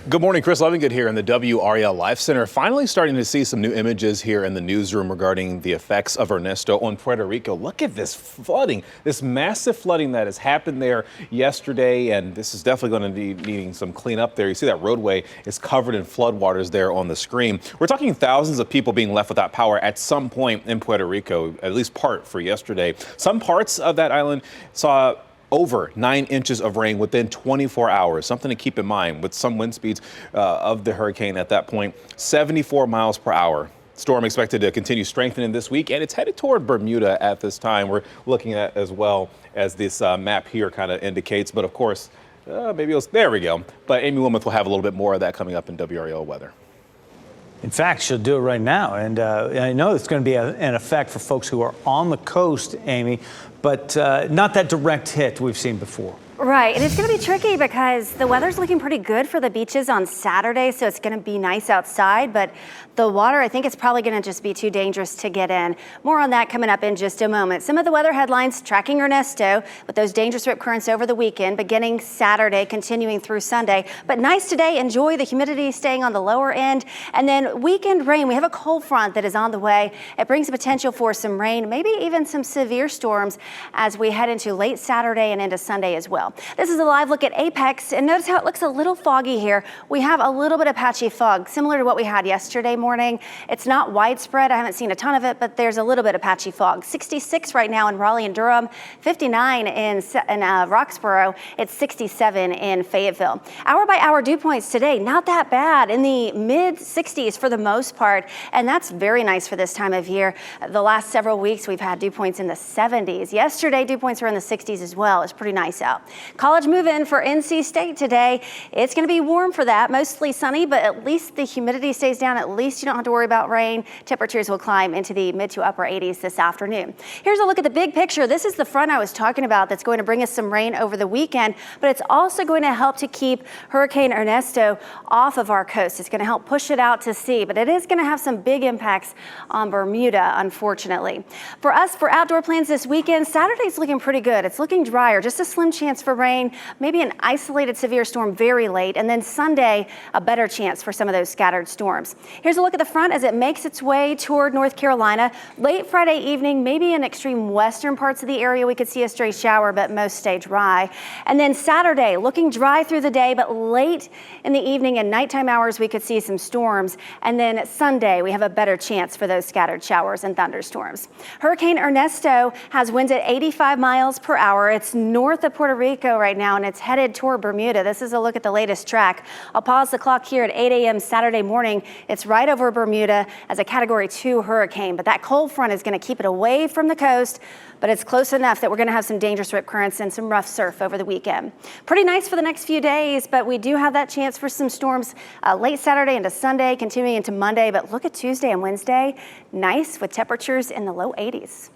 Good morning, Chris Lovingood here in the WRAL Life Center. Finally starting to see some new images here in the newsroom regarding the effects of Ernesto on Puerto Rico. Look at this flooding, this massive flooding that has happened there yesterday, and this is definitely going to be needing some cleanup there. You see that roadway is covered in floodwaters there on the screen. We're talking thousands of people being left without power at some point in Puerto Rico, at least part for yesterday. Some parts of that island saw over 9 inches of rain within 24 hours. Something to keep in mind with some wind speeds of the hurricane at that point, 74 miles per hour. Storm expected to continue strengthening this week, and it's headed toward Bermuda at this time. We're looking at as well as this map here kind of indicates. But of course, there we go. But Amy Wilmoth will have a little bit more of that coming up in WRAL weather. In fact, she'll do it right now. And I know it's going to be an effect for folks who are on the coast, Amy, but not that direct hit we've seen before. Right, and it's going to be tricky because the weather's looking pretty good for the beaches on Saturday, so it's going to be nice outside, but the water, I think it's probably going to just be too dangerous to get in. More on that coming up in just a moment. Some of the weather headlines tracking Ernesto with those dangerous rip currents over the weekend, beginning Saturday, continuing through Sunday. But nice today, enjoy the humidity staying on the lower end. And then weekend rain, we have a cold front that is on the way. It brings the potential for some rain, maybe even some severe storms as we head into late Saturday and into Sunday as well. This is a live look at Apex, and notice how it looks a little foggy here. We have a little bit of patchy fog, similar to what we had yesterday morning. It's not widespread. I haven't seen a ton of it, but there's a little bit of patchy fog. 66 right now in Raleigh and Durham, 59 in Roxborough. It's 67 in Fayetteville. Hour by hour dew points today, not that bad, in the mid 60s for the most part, and that's very nice for this time of year. The last several weeks we've had dew points in the 70s. Yesterday dew points were in the 60s as well. It's pretty nice out. College move-in for NC State today. It's going to be warm for that, mostly sunny, but at least the humidity stays down. At least you don't have to worry about rain. Temperatures will climb into the mid to upper 80s this afternoon. Here's a look at the big picture. This is the front I was talking about that's going to bring us some rain over the weekend, but it's also going to help to keep Hurricane Ernesto off of our coast. It's going to help push it out to sea, but it is going to have some big impacts on Bermuda, unfortunately. For us, for outdoor plans this weekend, Saturday's looking pretty good. It's looking drier, just a slim chance for rain, maybe an isolated severe storm very late, and then Sunday, a better chance for some of those scattered storms. Here's a look at the front as it makes its way toward North Carolina. Late Friday evening, maybe in extreme western parts of the area, we could see a stray shower, but most stay dry. And then Saturday, looking dry through the day, but late in the evening and nighttime hours, we could see some storms. And then Sunday, we have a better chance for those scattered showers and thunderstorms. Hurricane Ernesto has winds at 85 miles per hour. It's north of Puerto Rico right now, and it's headed toward Bermuda. This is a look at the latest track. I'll pause the clock here at 8 a.m. Saturday morning. It's right over Bermuda as a Category 2 hurricane, but that cold front is going to keep it away from the coast, but it's close enough that we're going to have some dangerous rip currents and some rough surf over the weekend. Pretty nice for the next few days, but we do have that chance for some storms late Saturday into Sunday, continuing into Monday, but look at Tuesday and Wednesday. Nice with temperatures in the low 80s.